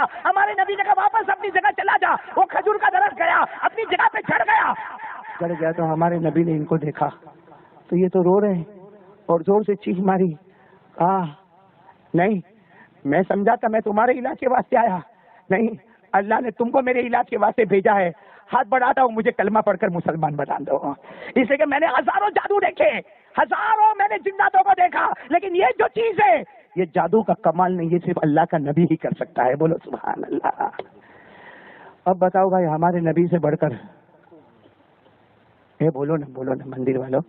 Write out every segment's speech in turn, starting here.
گیا. ہمارے نبی نے کہا واپس اپنی جگہ چلا جا. وہ کھجور کا درخت گیا, اپنی جگہ پہ چڑھ گیا تو ہمارے نبی نے ان کو دیکھا تو یہ تو رو رہے ہیں اور زور سے چیخ ماری, نہیں میں سمجھا تھا میں تمہارے علاج کے واسطے آیا, نہیں اللہ نے تم کو میرے علاج کے واسطے بھیجا ہے. ہاتھ بڑھاتا ہوں, مجھے کلمہ پڑھ کر مسلمان بنا دو. اس لیے کہ میں نے ہزاروں جادو دیکھے, ہزاروں میں نے جناتوں کو دیکھا, لیکن یہ جو چیز ہے یہ جادو کا کمال نہیں, یہ صرف اللہ کا نبی ہی کر سکتا ہے. بولو سبحان اللہ. اب بتاؤ بھائی ہمارے نبی سے بڑھ کر, بولو نا مندر والوں,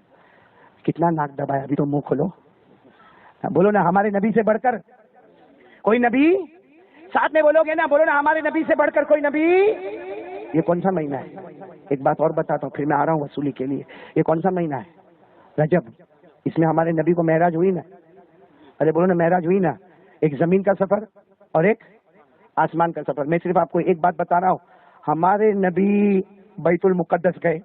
کتنا ناک دبایا, ابھی تو منہ کھولو, بولو نا ہمارے نبی سے بڑھ کر کوئی نبی, ساتھ میں بولو گے نا, بولو نا ہمارے نبی سے بڑھ کر کوئی نبی. یہ کون سا مہینہ ہے؟ ایک بات اور بتاتا ہوں, پھر میں آ رہا ہوں وصولی کے لیے. یہ کون سا مہینہ ہے؟ رجب. اس میں ہمارے نبی کو معراج ہوئی نا, ارے بولو نا معراج ہوئی نا. ایک زمین کا سفر اور ایک آسمان کا سفر. میں صرف آپ کو ایک بات بتا رہا ہوں, ہمارے نبی بیت المقدس گئے,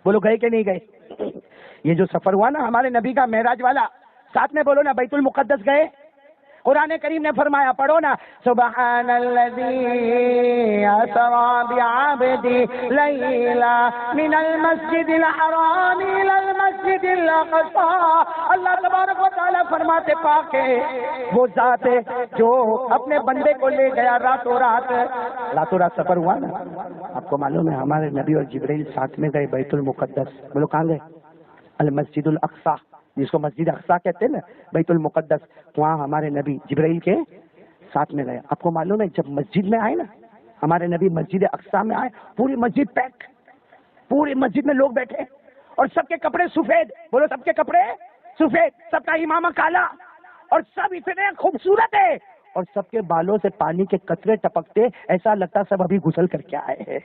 بولو گئے کہ نہیں گئے؟ یہ جو سفر ہوا نا ہمارے نبی کا معراج والا, ساتھ میں بولو نا بیت المقدس گئے. قرآن کریم نے فرمایا, پڑھو نا, سبحان الذی اسری بعبدہ لیلا من المسجد الحرام الی المسجد الاقصی. اللہ تبارک و تعالی فرماتے پاک ہے وہ ذات ہے جو اپنے بندے کو لے گیا راتوں رات سفر ہوا نا. آپ کو معلوم ہے ہمارے نبی اور جبرائیل ساتھ میں گئے بیت المقدس. بولو کہاں گئے؟ المسجد الاقصی, جس کو مسجد اقصی کہتے ہیں نا, بیت المقدس. وہاں ہمارے نبی جبرائیل کے ساتھ میں گئے. آپ کو معلوم ہے جب مسجد میں آئے نا ہمارے نبی, مسجد اقصی میں آئے, پوری مسجد پیک, پوری مسجد میں لوگ بیٹھے اور سب کے کپڑے سفید. بولو سب کے کپڑے سفید, سب کا امامہ کالا, اور سب اتنے خوبصورت ہے, اور سب کے بالوں سے پانی کے قطرے ٹپکتے, ایسا لگتا سب ابھی غسل کر کے آئے ہیں.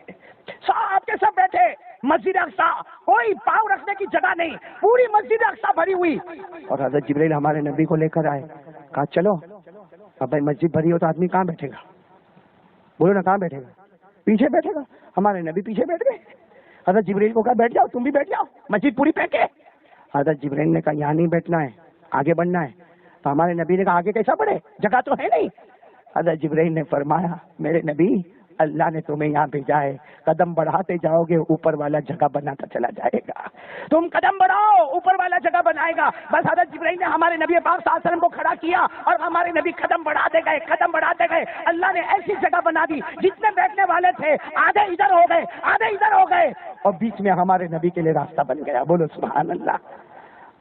سب کے سب بیٹھے مسجد اقصی, کوئی پاؤں رکھنے کی جگہ نہیں, پوری مسجد اقصی بھری ہوئی. اور حضرت جبرائیل ہمارے نبی کو لے کر آئے, کہا چلو. اب بھائی مسجد بھری ہو تو آدمی کہاں بیٹھے گا؟ بولو نا کہاں بیٹھے گا؟ پیچھے بیٹھے گا. ہمارے نبی پیچھے بیٹھ گئے. حضرت جبرائیل کو کہا بیٹھ جاؤ, تم بھی بیٹھ جاؤ, مسجد پوری پیک ہے. حضرت جبرائیل نے کہا یہاں نہیں بیٹھنا ہے, آگے بڑھنا ہے. تو ہمارے نبی نے کہا آگے کیسا بڑھے, جگہ تو ہے نہیں. حضرت جبرائیل نے فرمایا میرے نبی اللہ نے تمہیں یہاں بھیجا ہے, قدم بڑھاتے جاؤ گے اوپر والا جگہ بناتا چلا جائے گا. تم قدم بڑھاؤ اوپر والا جگہ بنائے گا. بس حضرت جبرائیل نے ہمارے نبی پاک صلی اللہ علیہ وسلم کو کھڑا کیا اور ہمارے نبی قدم بڑھاتے گئے, قدم بڑھاتے گئے. اللہ نے ایسی جگہ بنا دی جتنے بیٹھنے والے تھے آدھے ادھر ہو گئے, آدھے ادھر ہو گئے, اور بیچ میں ہمارے نبی کے لیے راستہ بن گیا. بولو سبحان اللہ.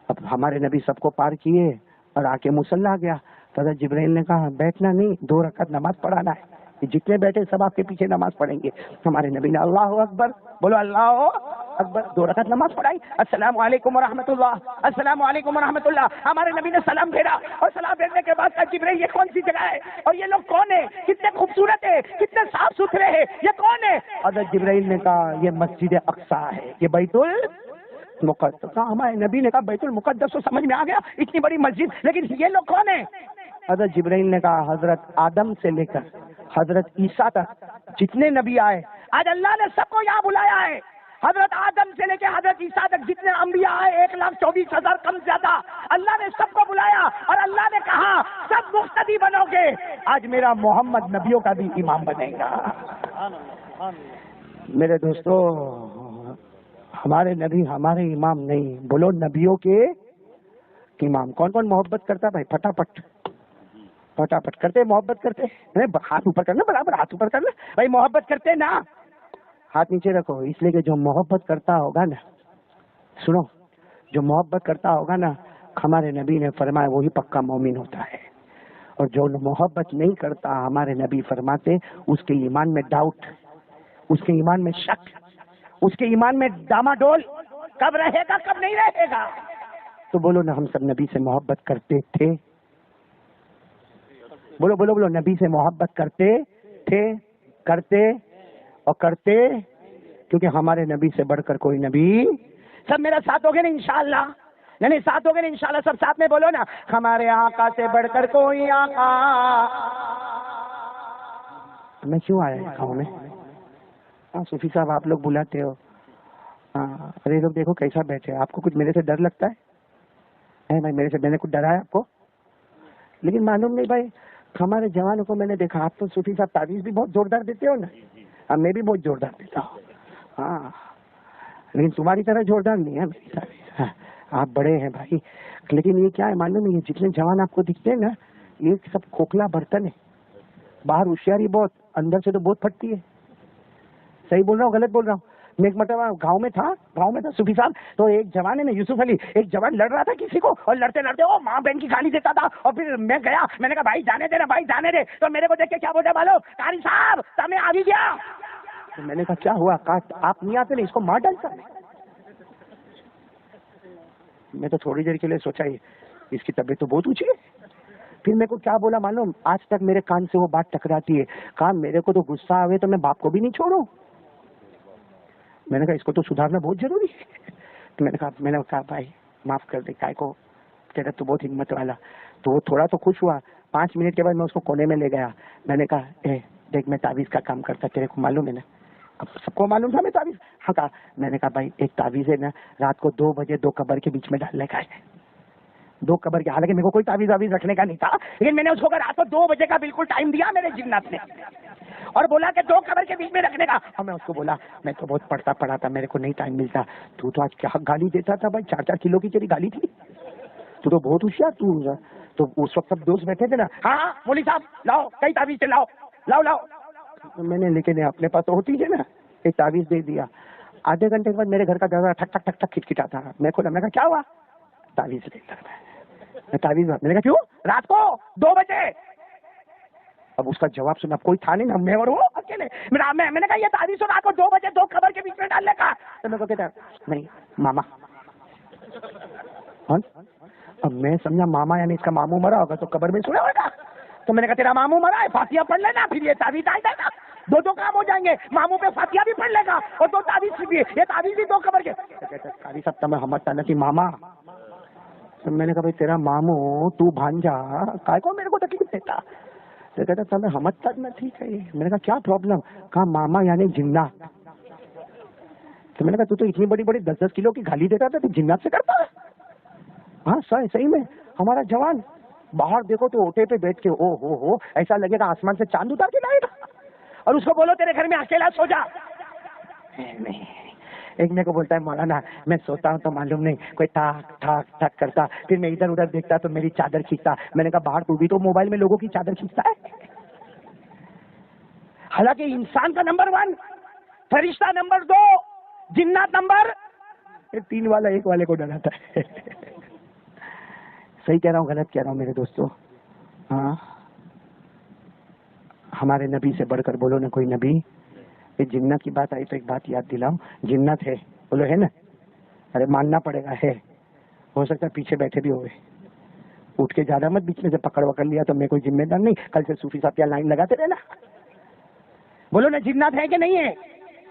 اب ہمارے نبی سب کو پار کیے اور آ کے مصلی گیا. تو حضرت جبرائیل نے کہا بیٹھنا نہیں, 2 رکعت نماز پڑھانا ہے. جتنے بیٹھے سب آپ کے پیچھے نماز پڑھیں گے. ہمارے نبی نے اللہ اکبر, بولو اللہ اکبر, 2 رکعت نماز پڑھائی. السلام علیکم ورحمۃ اللہ, السلام علیکم ورحمۃ اللہ. ہمارے نبی نے سلام پھیرا, اور سلام پھیرنے کے بعد کہا جبرائیل یہ کون سی جگہ ہے, اور یہ لوگ کون ہیں, کتنے خوبصورت ہے, کتنے صاف ستھرے ہیں, یہ کون ہے؟ حضرت جبرائیل نے کہا یہ مسجد اقصی ہے, یہ بیت المقدس. ہمارے نبی نے کہا بیت المقدس تو سمجھ میں آ گیا, اتنی بڑی مسجد, لیکن یہ لوگ کون ہیں؟ حضرت جبرائیل نے کہا حضرت آدم سے لے کر حضرت عیسیٰ تک جتنے نبی آئے, آج اللہ نے سب کو یہاں بلایا ہے. حضرت آدم سے لے کے حضرت عیسیٰ تک جتنے انبیاء آئے 1,24,000 کم زیادہ, اللہ نے سب کو بلایا اور اللہ نے کہا سب مقتدی بنو گے. آج میرا محمد نبیوں کا بھی امام بنے گا. میرے دوستو ہمارے نبی ہمارے امام نہیں, بولو نبیوں کے امام. کون کون محبت کرتا بھائی؟ پھٹافٹ کرتے, محبت کرتے, ہاتھ اوپر کرنا, برابر ہاتھ اوپر کرنا بھائی, محبت کرتے نا, ہاتھ نیچے رکھو. اس لیے کہ جو محبت کرتا ہوگا نا, سنو, جو محبت کرتا ہوگا نا, ہمارے نبی نے فرمایا وہی پکا مومن ہوتا ہے. اور جو محبت نہیں کرتا, ہمارے نبی فرماتے اس کے ایمان میں ڈاؤٹ, اس کے ایمان میں شک, اس کے ایمان میں ڈاماڈول, کب رہے گا کب نہیں رہے گا. تو بولو نا ہم سب نبی سے محبت کرتے تھے؟ بولو بولو بولو, نبی سے محبت کرتے تھے, کرتے اور کرتے, کیونکہ ہمارے نبی سے بڑھ کر کوئی نبی. سب میرا ساتھ ہوگے نا انشاءاللہ, نہیں ساتھ ہوگے نا انشاءاللہ, سب ساتھ میں بولو نا, ہمارے آقا سے بڑھ کر کوئی آقا. میں کیوں آیا گاؤں میں؟ صوفی صاحب آپ لوگ بلاتے ہو, ارے لوگ دیکھو کیسا بیٹھے, آپ کو کچھ میرے سے ڈر لگتا ہے بھائی؟ میرے سے میں نے کچھ ڈرا ہے آپ کو؟ لیکن معلوم نہیں بھائی, ہمارے جوانوں کو میں نے دیکھا, آپ تو صوفی صاحب تعویذ بھی بہت زوردار دیتے ہو نا, اب میں بھی بہت زوردار دیتا ہوں, ہاں لیکن تمہاری طرح زوردار نہیں ہے میری تعویذ. آپ بڑے ہیں بھائی, لیکن یہ کیا ہے معلوم ہے, یہ جتنے جوان آپ کو دکھتے ہیں نا, یہ سب کھوکھلا برتن ہے. باہر ہوشیاری بہت, اندر سے تو بہت پھٹتی ہے. صحیح بول رہا ہوں غلط بول رہا ہوں؟ میں ایک مرتبہ گاؤں میں تھا صوفی صاحب, تو ایک جوان ہے نا یوسف علی, ایک جوان لڑ رہا تھا کسی کو, اور لڑتے لڑتے وہ ماں بہن کی گالی دیتا تھا, اور پھر میں گیا, میں نے کہا بھائی جانے دے نا, بھائی جانے دے. تو میرے کو دیکھ کے کیا بولتے بالو, قاری صاحب تمہیں آ بھی گیا. تو میں نے کہا کیا ہوا, آپ نہیں آتے نہیں, اس کو مار ڈالتا. میں تو تھوڑی دیر کے لیے سوچا اس کی طبیعت تو بہت اونچی ہے. پھر میرے کو کیا بولا معلوم, آج تک میرے کان سے وہ بات ٹکراتی ہے, کہا میرے کو تو غصہ آئے تو میں باپ کو بھی نہیں چھوڑوں. میں نے کہا اس کو تو سدھارنا بہت ضروری ہے. تو میں نے کہا بھائی معاف کر دے, کائے کو تیرا تو بہت ہمت والا. تو وہ تھوڑا تو خوش ہوا. 5 منٹ کے بعد میں اس کو کونے میں لے گیا. میں نے کہا دیکھ میں تعویذ کا کام کرتا, تیرے کو معلوم ہے نا. اب سب کو معلوم تھا میں تعویذ. ہاں کہا, میں نے کہا بھائی ایک تعویذ ہے نا, رات کو 2 بجے 2 قبر کے بیچ میں ڈالنے کا ہے. 2 قبر کے, حالانکہ میرے کو کوئی تعویذ رکھنے کا نہیں تھا, لیکن میں نے اس کو رات کو 2 بجے کا بالکل ٹائم دیا میرے جنات نے, اور بولا کہ 2 قبر کے بیچ میں رکھنے کا. اور میں اس کو بولا میں تو بہت پڑھا تھا, میرے کو نہیں ٹائم ملتا. تو آج کیا گالی دیتا تھا بھائی, 4 کلو کی تیری گالی تھی. تو بہت ہوشیار تو اس وقت سب دوست بیٹھے تھے نا, ہاں مولوی صاحب لاؤ کئی تعویذ لاؤ. میں نے لیکن اپنے پاس تو ہوتی ہے نا, ایک تعویذ دے دیا. آدھے گھنٹے کے بعد میرے گھر کا دروازہ ٹھک ٹھک ٹھک ٹھک کھٹکھٹا تھا. میں کھولا, میں کہا کیا ہوا, تعویذ لے کر. میں تعویذ, میں نے کہا کیوں رات کو 2 بجے. اب اس کا جواب سنا, کوئی تھا نہیں نا, میں اور وہ اکیلے. میں نے کہا یہ تعویذ رات کو 2 بجے 2 قبر کے بیچ میں ڈالنے کا. تو میرے کو کہتا نہیں ماما. اب میں سمجھا ماما یعنی اس کا ماموں مرا ہوگا تو قبر میں سویا ہوگا. تو میں نے کہا تیرا ماموں مرا ہے, فاتحہ پڑھ لینا, پھر یہ تعویذ آ جائے گا, 2 کام ہو جائیں گے. ماموں پہ فاتحہ بھی پڑھ لے گا اور 2 تعویذ بھی, یہ تعویذ بھی 2 قبر کے. قاری صاحب تمہیں ہمت نہ تھی ماما. میں نے کہا بھائی تیرا ماموں تو بھانجا کائے کو میرے کو تکلیف دیتا. تو کہتا تمہیں ہمت تک نہ تھی کہی. میں نے کہا کیا پرابلم, کہا ماما یعنی جنات. تو میں نے کہا تو اتنی بڑی 10-10 کلو کی گالی دیتا تھا, تو جنات سے کرتا ہے. ہاں صحیح میں ہمارا جوان باہر دیکھو تو اوٹے پہ بیٹھ کے او ہو ایسا لگے گا آسمان سے چاند اتار کے لائے گا, اور اس کو بولو تیرے گھر میں اکیلا سو جا. ایک میرے کو بولتا ہے مولانا میں سوتا ہوں تو معلوم نہیں کوئی ٹھاک ٹھاک ٹھاک کرتا, پھر میں ادھر ادھر دیکھتا تو میری چادر کھینچتا. میں نے کہا باہر تو بھی تو موبائل میں لوگوں کی چادر کھینچتا ہے. حالانکہ انسان کا نمبر 1, فرشتہ نمبر 2, جنات نمبر 3 والا 1 والے کو ڈراتا ہے. صحیح کہہ رہا ہوں غلط کہہ رہا ہوں میرے دوستوں؟ ہاں ہمارے نبی سے بڑھ کر بولو نا کوئی نبی. یہ جنت کی بات آئی تو ایک بات یاد دلاؤں, جنت ہے بولو ہے نا, ارے ماننا پڑے گا ہے, ہو سکتا ہے پیچھے بیٹھے بھی ہوئے, اٹھ کے زیادہ مت بیچ میں سے پکڑ لیا تو میں کوئی ذمہ دار نہیں, کل سے صوفی صاحب کیا لائن لگاتے رہنا. بولو نا جنات ہے کہ نہیں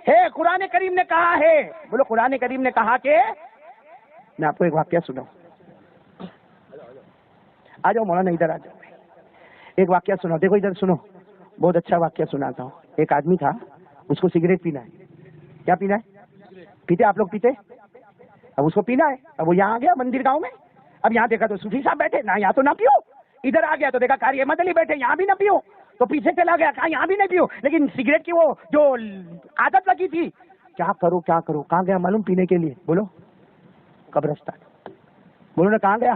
ہے, قرآن کریم نے کہا ہے, بولو قرآن کریم نے کہا کہ. میں آپ کو ایک واقعہ سناؤں, آ جاؤ مولانا ادھر آ جاؤ, ایک واقعہ سناؤ. دیکھو ادھر سنو, بہت اچھا واقعہ سناتا ہوں. ایک آدمی تھا, اس کو سگریٹ پینا ہے. کیا پینا ہے؟ پیتے آپ لوگ پیتے, اب اس کو پینا ہے. اب وہ یہاں آ گیا مندر گاؤں میں, اب یہاں دیکھا تو صوفی صاحب بیٹھے نا, یہاں تو نہ پیو. ادھر آ گیا تو دیکھا قاری احمد علی بیٹھے, یہاں بھی نہ پیو. تو پیچھے چلا گیا, کہا یہاں بھی نہیں پیو, لیکن سگریٹ کی وہ جو عادت لگی تھی. کیا کرو کہاں گیا معلوم پینے کے لیے؟ بولو قبرستان. بولو نا کہاں گیا؟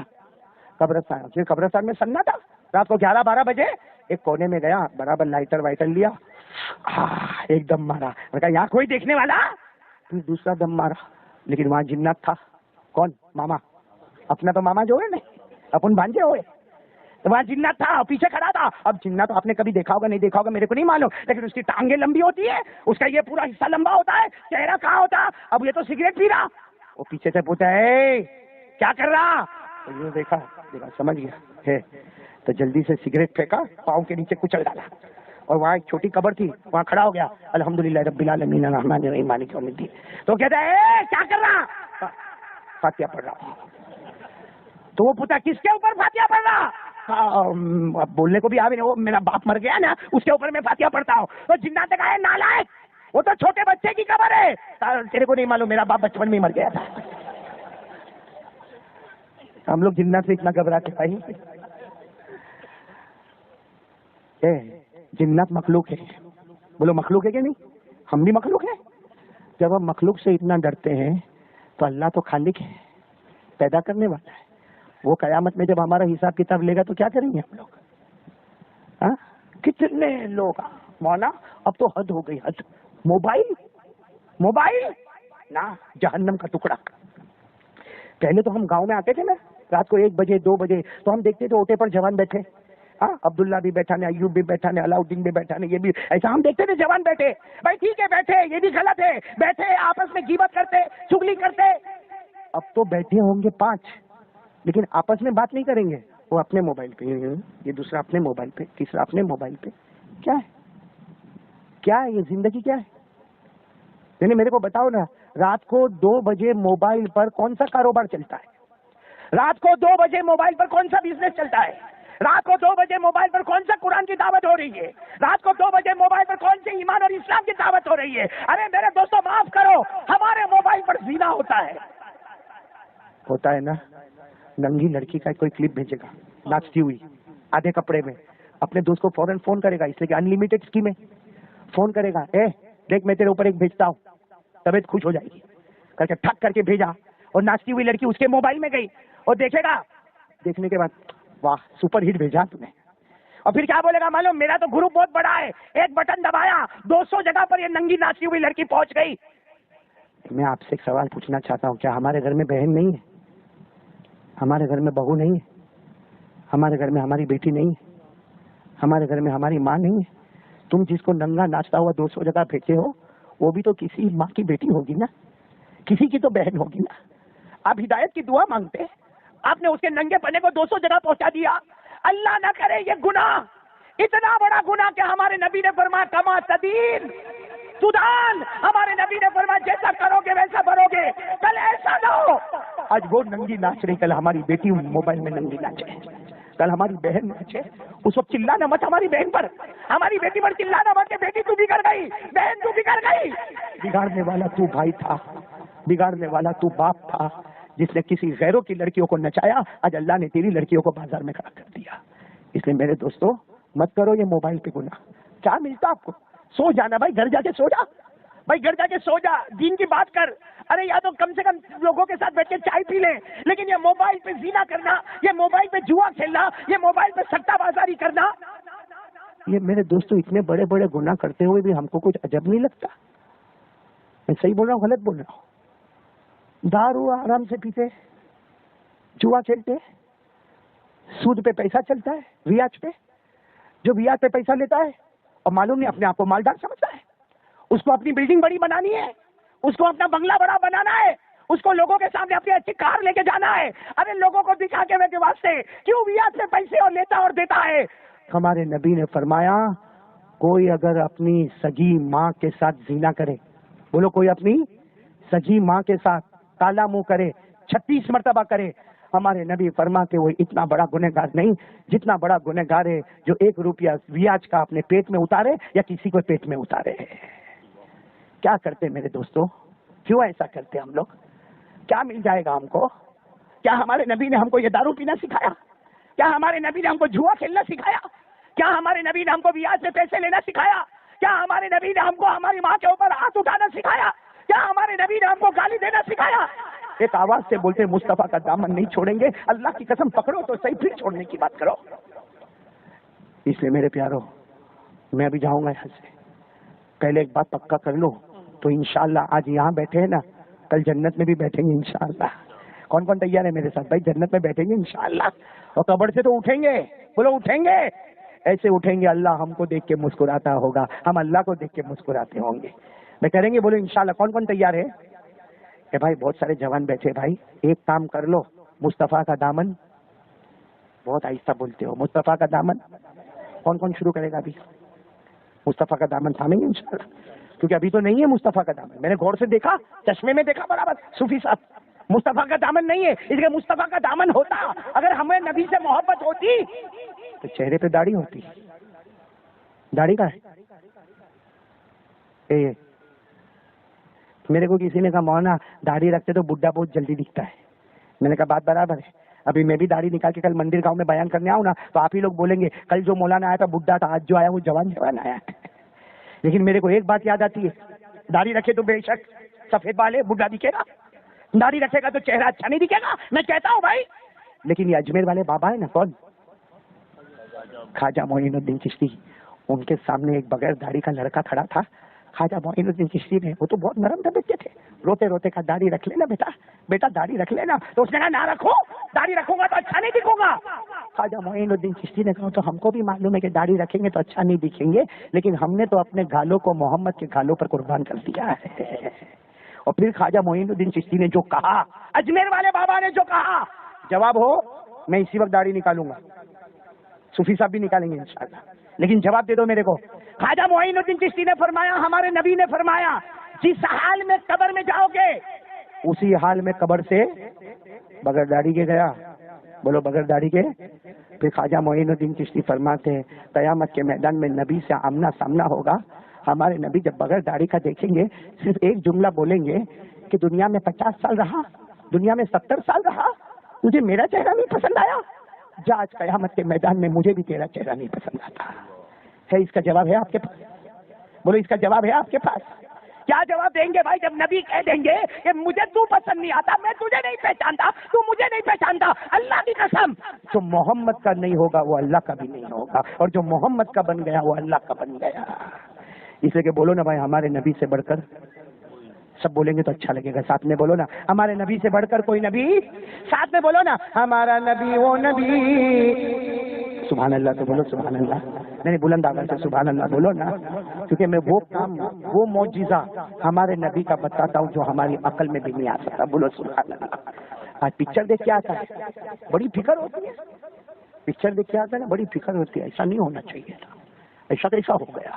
قبرستان. پھر قبرستان میں سننا تھا, رات کو 11-12 بجے ایک کونے میں گیا, برابر لائٹر وائٹر لیا, ایک دم مارا. میں کہا یہاں کوئی دیکھنے والا؟ پھر دوسرا دم مارا, لیکن وہاں جنات تھا. کون؟ ماما. اپنا تو ماما جو ہے نا, اپن بھانجے ہوئے, تو وہاں جنات تھا, پیچھے کھڑا تھا. اب جنات تو آپ نے کبھی دیکھا ہوگا نہیں دیکھا ہوگا میرے کو نہیں معلوم, لیکن اس کی ٹانگیں لمبی ہوتی ہے, اس کا یہ پورا حصہ لمبا ہوتا ہے, چہرہ کہاں ہوتا. اب یہ تو سگریٹ پی رہا, وہ پیچھے سے پوچھا ہے کیا کر رہا, تو یہ دیکھا سمجھ گیا ہے, تو جلدی سے سگریٹ پھینکا, پاؤں کے نیچے کچل ڈالا, اور وہاں ایک چھوٹی قبر تھی, وہاں کھڑا ہو گیا, الحمدللہ رب العالمین الرحمن الرحیم مالک یوم الدین. تو کہتا ہے کیا کر رہا؟ فاتحہ پڑھ رہا. تو وہ پوچھا کس کے اوپر فاتحہ پڑھ رہا؟ اب بولنے کو بھی آ بھی نہیں, وہ میرا باپ مر گیا نا, اس کے اوپر میں فاتحہ پڑھتا ہوں. تو جنات نے کہا ہے نالائق, وہ تو چھوٹے بچے کی قبر ہے, تیرے کو نہیں معلوم میرا باپ بچپن میں ہی مر گیا تھا. ہم لوگ جنات سے اتنا گھبراتے بھائی. جنات مخلوق ہے. بولو مخلوق ہے کہ نہیں؟ ہم بھی مخلوق ہیں. جب ہم مخلوق سے اتنا ڈرتے ہیں تو اللہ تو خالق ہے, پیدا کرنے والا ہے. وہ قیامت میں جب ہمارا حساب کتاب لے گا تو کیا کریں گے ہم لوگ؟ ہاں کتنے لوگ مولانا اب تو حد ہو گئی, حد. موبائل نہ جہنم کا ٹکڑا. پہلے تو ہم گاؤں میں آتے تھے نا, رات کو 1 بجے 2 بجے تو ہم دیکھتے تھے اوٹے پر جوان بیٹھے, ہاں عبداللہ بھی بیٹھا نے, ایوب بھی بیٹھا نے, علاؤدین بھی بیٹھا نے, یہ بھی ایسا ہم دیکھتے تھے جوان بیٹھے. بھائی ٹھیک ہے بیٹھے, یہ بھی غلط ہے, بیٹھے آپس میں غیبت کرتے, چگلی کرتے. اب تو بیٹھے ہوں گے 5 لیکن آپس میں بات نہیں کریں گے. وہ اپنے موبائل پہ, یہ دوسرا اپنے موبائل پہ, تیسرا اپنے موبائل پہ. کیا ہے یہ زندگی؟ کیا ہے؟ یعنی میرے کو بتاؤ نا, رات کو 2 بجے موبائل پر کون سا کاروبار چلتا ہے؟ رات کو 2 بجے موبائل پر کون سا بزنس چلتا ہے؟ رات کو 2 بجے موبائل پر کون سا قرآن کی دعوت ہو رہی ہے؟ رات کو 2 بجے موبائل پر کون سے ایمان اور اسلام کی دعوت ہو رہی ہے؟ ارے میرے دوستوں معاف کرو, ہمارے موبائل پر زنا ہوتا ہے نا. ننگی لڑکی کا کوئی کلپ بھیجے گا ناچتی ہوئی آدھے کپڑے میں, اپنے دوست کو فوراً فون کرے گا, اس لیے کہ انلمیٹڈ اسکیم ہے. فون کرے گا, دیکھ میں تیرے اوپر ایک بھیجتا ہوں, طبیعت خوش ہو جائے گی کر کے ٹھک کر کے بھیجا, اور ناچتی ہوئی لڑکی اس کے موبائل میں گئی اور دیکھے گا, دیکھنے کے بعد واہ سپر ہٹ بھیجا تم نے. اور پھر کیا بولے گا معلوم, میرا تو گروپ بہت بڑا ہے, ایک بٹن دبایا 200 جگہ پر یہ ننگی ناچتی ہوئی لڑکی پہنچ گئی. میں آپ سے ایک سوال پوچھنا چاہتا ہوں, کیا ہمارے گھر میں بہن نہیں ہے؟ ہمارے گھر میں بہو نہیں ہے؟ ہمارے گھر میں ہماری بیٹی نہیں ہے؟ ہمارے گھر میں ہماری ماں نہیں ہے؟ تم جس کو ننگا ناچتا ہوا 200 جگہ بھیجتے ہو وہ بھی تو کسی ماں کی بیٹی ہوگی نا, کسی کی تو بہن ہوگی نا. آپ ہدایت کی دعا مانگتے, آپ نے اس کے ننگے پنے کو 200 جگہ پہنچا دیا. اللہ نہ کرے یہ گناہ, اتنا بڑا گناہ کہ ہمارے نبی نے فرمایا کما تدین سودان, ہمارے نبی نے فرمایا جیسا کرو گے ویسا بھرو گے. کل ایسا نہ ہو آج وہ ننگی ناچ رہی, کل ہماری بیٹی موبائل میں ننگی ناچے, کل ہماری بہن ناچے. اس وقت چلانا مت ہماری بہن پر, ہماری بیٹی پر چلانا مت کہ بیٹی تو بگڑ گئی, بہن تو بگڑ گئی. بگاڑنے والا تو بھائی تھا, بگاڑنے والا تو باپ تھا, جس نے کسی غیروں کی لڑکیوں کو نچایا. آج اللہ نے تیری لڑکیوں کو بازار میں کھڑا کر دیا. اس لیے میرے دوستو مت کرو یہ موبائل پہ گناہ. کیا ملتا آپ کو؟ سو جانا بھائی, گھر جا کے سو جا بھائی, گھر جا کے سو جا, دین کی بات کر. ارے یا تو کم سے کم لوگوں کے ساتھ بیٹھ کے چائے پی لیں, لیکن یہ موبائل پہ زنا کرنا, یہ موبائل پہ جوا کھیلنا, یہ موبائل پہ سٹا بازاری کرنا, یہ میرے دوستوں اتنے بڑے بڑے گناہ کرتے ہوئے بھی ہم کو کچھ عجب نہیں لگتا. میں صحیح بول رہا ہوں غلط بول رہا ہوں؟ دارو آرام سے پیتے, جوا کھیلتے, سود پہ پیسہ چلتا ہے, ریاض پہ, جو ریاض پہ پیسہ لیتا ہے اور معلوم نہیں اپنے آپ کو مالدار سمجھتا ہے, اس کو اپنی بلڈنگ بڑی بنانی ہے, اس کو اپنا بنگلہ بڑا بنانا ہے, اس کو لوگوں کے سامنے اپنی اچھی کار لے کے جانا ہے. ارے لوگوں کو دکھا کے واسطے کیوں ریاض سے پیسے اور لیتا اور دیتا ہے؟ ہمارے نبی نے فرمایا کوئی اگر اپنی سگی ماں کے ساتھ زنا کرے, بولو کوئی اپنی سگی ماں کے ساتھ کالا منہ کرے, 36 مرتبہ کرے, ہمارے نبی فرماتے وہ اتنا بڑا گنہگار نہیں جتنا بڑا گنہگار ہے جو 1 روپیہ ریاض کا اپنے پیٹ میں اتارے یا کسی کو پیٹ میں اتارے. کیا کرتے میرے دوستوں, کیوں ایسا کرتے ہم لوگ؟ کیا مل جائے گا ہم کو؟ کیا ہمارے نبی نے ہم کو یہ دارو پینا سکھایا؟ کیا ہمارے نبی نے ہم کو جوا کھیلنا سکھایا؟ کیا ہمارے نبی نے ہم کو ریاض سے پیسے لینا سکھایا؟ کیا ہمارے نبی نے ہم کو ہماری ماں کے اوپر ہاتھ اٹھانا سکھایا؟ کیا ہمارے نبی نے ہم کو گالی دینا سکھایا؟ ایک آواز سے بولتے مصطفیٰ کا دامن نہیں چھوڑیں گے. اللہ کی قسم پکڑو تو صحیح, پھر چھوڑنے کی بات کرو. اس لیے میرے پیارو میں ابھی جاؤں گا یہاں سے, پہلے ایک بات پکا کر لو تو انشاءاللہ آج یہاں بیٹھے ہیں نا, کل جنت میں بھی بیٹھیں گے انشاءاللہ. کون کون تیار ہے میرے ساتھ بھائی؟ جنت میں بیٹھیں گے انشاءاللہ, اور قبر سے تو اٹھیں گے. بولو اٹھیں گے, ایسے اٹھیں گے اللہ ہم کو دیکھ کے مسکراتا ہوگا, ہم اللہ کو دیکھ کے مسکراتے ہوں گے. میں کریں گے, بولو انشاءاللہ. کون کون تیار ہے؟ کہ بھائی بہت سارے جوان بیٹھے, بھائی ایک کام کر لو, مصطفیٰ کا دامن, بہت آہستہ بولتے ہو, مصطفیٰ کا دامن کون کون شروع کرے گا ابھی؟ مصطفیٰ کا دامن تھامیں گے انشاءاللہ, کیونکہ ابھی تو نہیں ہے مصطفیٰ کا دامن. میں نے غور سے دیکھا, چشمے میں دیکھا برابر, صوفی صاحب مصطفیٰ کا دامن نہیں ہے. اس لیے مصطفیٰ کا دامن ہوتا, اگر ہمیں نبی سے محبت ہوتی تو چہرے پہ داڑھی ہوتی. داڑھی کا ہے, میرے کو کسی نے کہا مولانا داڑھی رکھتے تو بڈھا بہت جلدی دکھتا ہے. میں نے کہا بات برابر ہے, ابھی میں بھی داڑھی نکال کے کل مندر گاؤں میں بیان کرنے آؤں نا تو آپ ہی لوگ بولیں گے کل جو مولانا آیا تھا بڈھا تھا، آج جو آیا وہ جوان آیا ہے. لیکن میرے کو ایک بات یاد آتی ہے، داڑھی رکھے تو بے شک سفید بال ہے بڈھا دکھے گا، داڑھی رکھے گا تو چہرہ اچھا نہیں دکھے گا، میں کہتا ہوں بھائی. لیکن یہ اجمیر والے بابا ہے نا، کون؟ خواجہ معین الدین چشتی. ان کے سامنے ایک بغیر داڑھی کا لڑکا کھڑا تھا. خواجہ معین الدین چشتی نے، وہ تو بہت نرم طبیعت تھے، روتے روتے کا داڑھی رکھ لینا بیٹا داڑھی رکھ لینا. تو اس نے کہا نہ رکھو، داڑھی رکھوں گا تو اچھا نہیں دکھوں گا. خواجہ معین الدین چشتی نے کہا تو ہم کو بھی معلوم ہے کہ داڑھی رکھیں گے تو اچھا نہیں دکھیں گے، لیکن ہم نے تو اپنے گالوں کو محمد کے گالوں پر قربان کر دیا ہے. اور پھر خواجہ معین الدین چشتی نے جو کہا، اجمیر والے بابا نے جو کہا، جواب ہو میں اسی وقت داڑھی نکالوں گا، صوفی صاحب بھی نکالیں گے انشاءاللہ، لیکن جواب دے دو میرے کو. خواجہ معین الدین چشتی نے فرمایا، ہمارے نبی نے فرمایا جس حال میں قبر میں جاؤ گے اسی حال میں قبر سے بغیر داڑھی کے گیا. بولو بغیر داڑھی کے. پھر خواجہ معین الدین چشتی فرماتے ہیں قیامت کے میدان میں نبی سے آمنا سامنا ہوگا. ہمارے نبی جب بغیر داڑھی کا دیکھیں گے صرف ایک جملہ بولیں گے کہ دنیا میں 50 سال رہا، دنیا میں 70 سال رہا، تجھے میرا چہرہ نہیں پسند آیا، جا آج قیامت کے میدان میں مجھے بھی تیرا چہرہ نہیں پسند آتا ہے. اس کا جواب ہے آپ کے پاس؟ بولو اس کا جواب ہے آپ کے پاس؟ کیا جواب دیں گے بھائی جب نبی کہہ دیں گے کہ مجھے تو پسند نہیں آتا، میں تجھے نہیں پہچانتا، تو مجھے نہیں پہچانتا، اللہ کی قسم جو محمد کا نہیں ہوگا وہ اللہ کا بھی نہیں ہوگا، اور جو محمد کا بن گیا وہ اللہ کا بن گیا. اس لیے کہ بولو نا بھائی ہمارے نبی سے بڑھ کر، سب بولیں گے تو اچھا لگے گا، ساتھ میں بولو نا ہمارے نبی سے بڑھ کر کوئی نبی، ساتھ میں بولو نا ہمارا نبی وہ نبی. سبحان اللہ تو بولو سبحان اللہ. نہیں بلند آواز سے سبحان اللہ بولو نا، کیونکہ میں وہ کام وہ معجزہ ہمارے نبی کا بتاتا ہوں جو ہماری عقل میں بھی نہیں آ سکتا. بولو سبحان اللہ. آج پکچر دیکھ کے آتا ہے بڑی فکر ہوتی ہے، پکچر دیکھ کے آتا ہے نا بڑی فکر ہوتی ہے، ایسا نہیں ہونا چاہیے تھا، ایسا کیسا ہو گیا.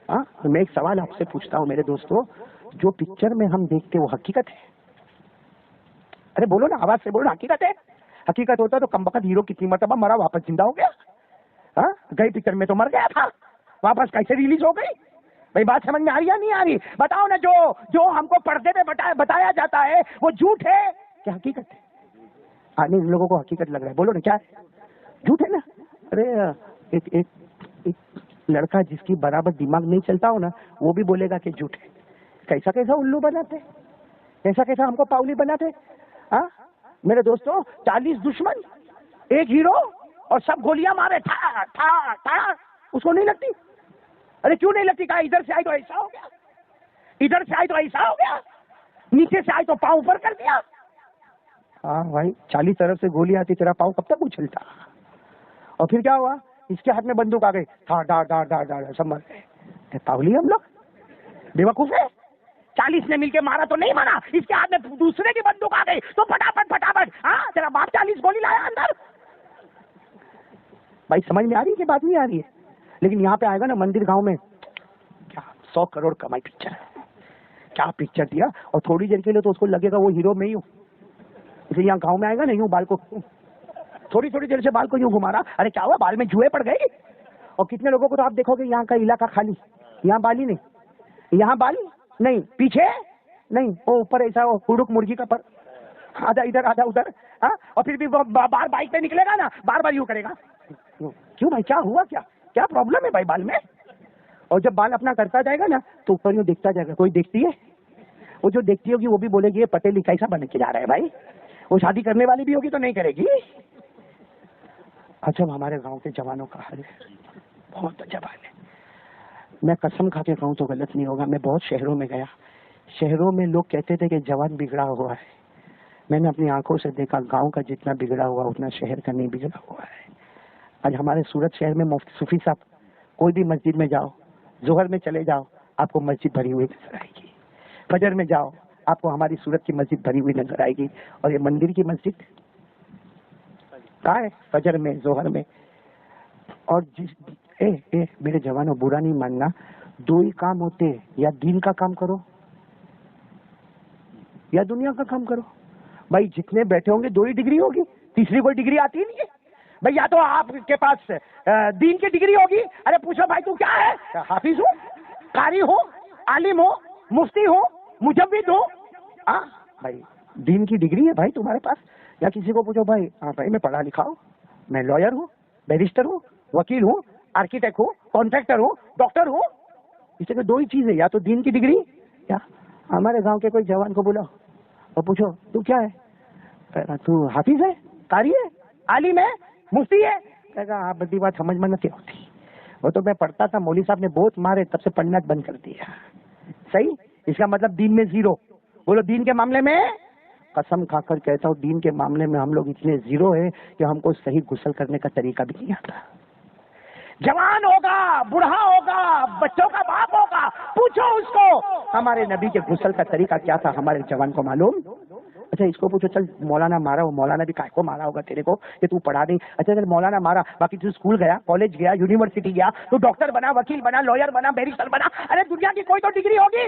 ہاں میں ایک سوال آپ سے پوچھتا ہوں میرے دوستو، جو پکچر میں ہم دیکھتے وہ حقیقت ہے؟ ارے بولو نا آواز سے بولو، حقیقت ہے؟ حقیقت ہوتا تو کمبخت ہیرو کتنی مرتبہ مرا واپس زندہ ہو گیا. ہاں گئی پکچر میں تو مر گیا تھا، واپس کیسے ریلیز ہو گئی؟ بھائی بات سمجھ میں آ رہی یا نہیں آ رہی؟ بتاؤ نا. جو ہم کو پردے پہ بتایا جاتا ہے وہ جھوٹ ہے کیا حقیقت ہے؟ ہاں نہیں ان لوگوں کو حقیقت لگ رہا ہے، بولو نا کیا ہے؟ جھوٹ ہے نا. ارے ایک لڑکا جس کی برابر دماغ نہیں چلتا ہو نا وہ بھی بولے گا کہ جھوٹ ہے. کیسا الو بناتے، کیسا ہم کو پاؤلی بناتے. ہاں میرے دوستوں 40 دشمن ایک ہیرو اور سب گولیاں مارے ٹھا ٹھا ٹھا، اس کو نہیں لگتی؟ ارے کیوں نہیں لگتی؟ کہا ادھر سے آئی تو ایسا ہو گیا، ادھر سے آئی تو ایسا ہو گیا، نیچے سے آئی تو پاؤں اوپر کر دیا. ہاں بھائی 40 طرف سے گولی آتی، تیرا پاؤں کب تک اچھلتا؟ اور پھر کیا ہوا؟ اس کے ہاتھ میں بندوق آ گئی، ٹھا ڈا ڈا ڈا ڈا سب مر گئے. پاؤلی ہم لوگ بیوقوف ہے. 40 نے مل کے مارا تو نہیں مارا، اس کے ہاتھ میں دوسرے کی بندوق آ گئی تو پٹافٹ. ہاں تیرا باپ 40 گولی لایا اندر. بھائی سمجھ میں آ رہی ہے کہ بات نہیں آ رہی ہے؟ لیکن یہاں پہ آئے گا نا مندر گاؤں میں، کیا 100 کروڑ کمائی پکچر ہے، کیا پکچر دیا. اور تھوڑی دیر کے لیے تو اس کو لگے گا وہ ہیرو میں ہی ہوں. اسے یہاں گاؤں میں آئے گا نا یوں بال کو تھوڑی دیر سے بال کو یوں گھما رہا، ارے کیا ہوا بال میں جوئے پڑ گئی. اور کتنے لوگوں کو تو آپ دیکھو گے یہاں کا علاقہ خالی، یہاں بالی نہیں، یہاں بال نہیں، پیچھے نہیں، وہ اوپر ایسا ہڑک مرغی کا پر، آدھا ادھر آدھا ادھر. ہاں اور پھر بھی بار بائک پہ نکلے گا نا بار بار یوں کرے گا. کیوں بھائی کیا ہوا؟ کیا پرابلم ہے بھائی بال میں؟ اور جب بال اپنا کرتا جائے گا نا تو اوپر یوں دیکھتا جائے گا. کوئی دیکھتی ہے؟ وہ جو دیکھتی ہوگی وہ بھی بولے گی یہ پٹیل کیسا بن کے جا رہا ہے بھائی. وہ شادی کرنے والی بھی ہوگی تو نہیں کرے گی. اچھا ہمارے گاؤں کے جوانوں کا حال بہت جوان ہے. میں قسم کھا کے کہوں تو غلط نہیں ہوگا، میں بہت شہروں میں گیا، شہروں میں لوگ کہتے تھے کہ جوان بگڑا ہوا ہے. میں نے اپنی آنکھوں سے دیکھا گاؤں کا جتنا بگڑا ہوا اتنا شہر کا نہیں بگڑا ہوا ہے. آج ہمارے سورت شہر میں مفتی صوفی صاحب کوئی بھی مسجد میں جاؤ، ظہر میں چلے جاؤ آپ کو مسجد بھری ہوئی نظر آئے گی، فجر میں جاؤ آپ کو ہماری سورت کی مسجد بھری ہوئی نظر آئے گی. اور یہ مندر کی مسجد کہاں ہے؟ فجر میں، ظہر میں. اور میرے جوانوں برا نہیں ماننا، 2 ہی کام ہوتے، یا دین کا کام کرو یا دنیا کا کام کرو. بھائی جتنے بیٹھے ہوں گے 2 ہی ڈگری ہوگی، تیسری کوئی ڈگری آتی ہی نہیں ہے. بھائی یا تو آپ کے پاس دین کی ڈگری ہوگی، ارے پوچھو بھائی تو کیا ہے؟ حافظ ہوں، قاری ہوں، عالم ہوں، مفتی ہوں، مجوید ہوں. ہاں بھائی دین کی ڈگری ہے بھائی تمہارے پاس، یا کسی کو پوچھو بھائی ہاں بھائی میں پڑھا لکھا ہوں، میں لائر ہوں، بیرسٹر ہوں، وکیل ہوں، آرکیٹیکٹ ہوں، کانٹریکٹر ہوں، ڈاکٹر ہوں، اس کے دو ہی چیز ہے، یا تو دین کی ڈگری یا ہمارے گاؤں کے کوئی جوان کو بولا اور پوچھو تو کیا ہے، کہے گا تو حافظ ہے، قاری ہے، عالم ہے، مفتی ہے، کہے گا آپ بدی بات سمجھ میں نہیں ہوتی، وہ تو میں پڑھتا تھا مولوی صاحب نے بہت مارے تب سے پڑھنا بند کر دیا. صحیح، اس کا مطلب دین میں زیرو. بولو دین کے معاملے میں قسم کھا کر کہتا ہوں دین کے معاملے میں ہم لوگ اتنے زیرو ہیں کہ ہم کو صحیح غسل کرنے کا طریقہ بھی نہیں آتا. جوان ہوگا، بوڑھا ہوگا، بچوں کا باپ ہوگا، پوچھو اس کو ہمارے نبی کے غسل کا طریقہ کیا تھا، ہمارے جوان کو معلوم. اچھا اس کو پوچھو چل مولانا مارا، وہ مولانا بھی کائے کو مارا ہوگا تیرے کو کہ تو پڑھا نہیں. اچھا چل مولانا مارا، باقی تو اسکول گیا، کالج گیا، یونیورسٹی گیا، تو ڈاکٹر بنا، وکیل بنا، لائر بنا، بیرسٹر بنا، ارے دنیا کی کوئی تو ڈگری ہوگی.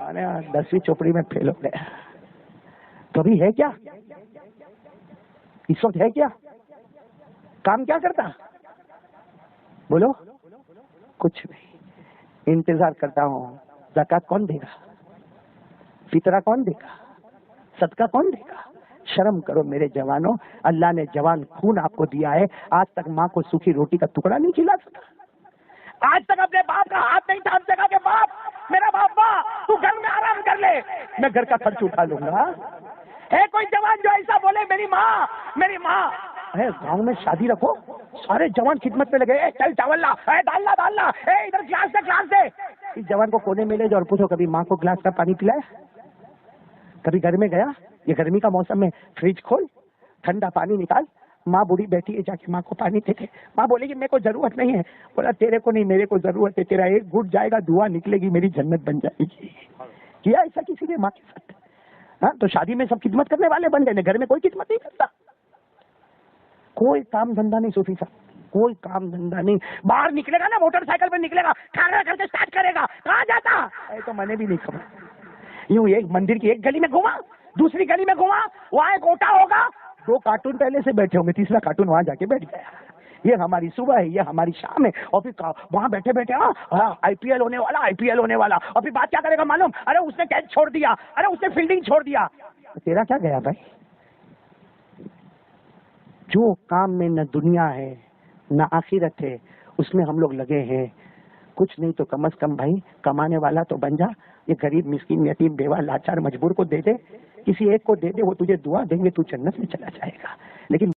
ارے 10ویں چوپڑی میں فیل ہو گیا. تو ابھی ہے کیا اس وقت، ہے کیا کام، کیا کرتا بولو؟ کچھ نہیں. انتظار کرتا ہوں زکات کون دے گا، فطرہ کون دے گا، صدقہ کون دے گا. شرم کرو میرے جوانوں، اللہ نے جوان خون آپ کو دیا ہے. آج تک ماں کو سوکھی روٹی کا ٹکڑا نہیں کھلا سکا، آج تک اپنے باپ کا ہاتھ نہیں تھام سکا کہ باپ میرا باپ تو گھر میں آرام کر لے، میں گھر کا خرچ اٹھا لوں گا. ہے کوئی جوان جو ایسا بولے میری ماں ہے. گاؤں میں شادی رکھو، سارے جوان خدمت میں لگے، اے چل چاول لا، اے دال لا، اے ادھر گلاس دے. اس جوان کو کونے میں لے جاؤ اور پوچھو کبھی ماں کو گلاس کا پانی پلایا، کبھی گھر میں گیا، یہ گرمی کا موسم میں فریج کھول ٹھنڈا پانی نکال، ماں بوڑھی بیٹھی ہے، جا کے ماں کو پانی دے دے. ماں بولے گی میرے کو ضرورت نہیں ہے. بولا تیرے کو نہیں میرے کو ضرورت ہے، تیرا ایک گھٹ جائے گا دعا نکلے گی، میری جنت بن جائے گی. کیا ایسا کسی نے ماں کے ساتھ؟ ہاں تو شادی میں سب خدمت کرنے والے بن گئے، گھر میں کوئی خدمت نہیں کرتا، کوئی کام دھندا نہیں. صوفی صاحب کوئی کام دھندا نہیں. باہر نکلے گا نا موٹر سائیکل پہ نکلے گا، کھانا کر کے اسٹارٹ کرے گا، کہاں جاتا تو میں نے بھی نہیں خبر. یوں ایک مندر کی ایک گلی میں گھوما، دوسری گلی میں گھوما، وہاں ایک اوٹا ہوگا، 2 کارٹون پہلے سے بیٹھے ہوں گے، تیسرا کارٹون وہاں جا کے بیٹھ گیا. یہ ہماری صبح ہے، یہ ہماری شام ہے، اور پھر وہاں بیٹھے بیٹھے آئی پی ایل ہونے والا، اور پھر بات کیا کرے گا معلوم؟ ارے اس نے کیچ چھوڑ دیا، ارے اس نے فیلڈنگ چھوڑ دیا. تیرا کیا گیا بھائی؟ جو کام میں نہ دنیا ہے نہ آخرت ہے اس میں ہم لوگ لگے ہیں. کچھ نہیں تو کم از کم بھائی کمانے والا تو بن جا. یہ غریب مسکین یتیم بیوہ لاچار مجبور کو دے دے، کسی ایک کو دے دے، وہ تجھے دعا دیں گے، تو جنت میں چلا جائے گا. لیکن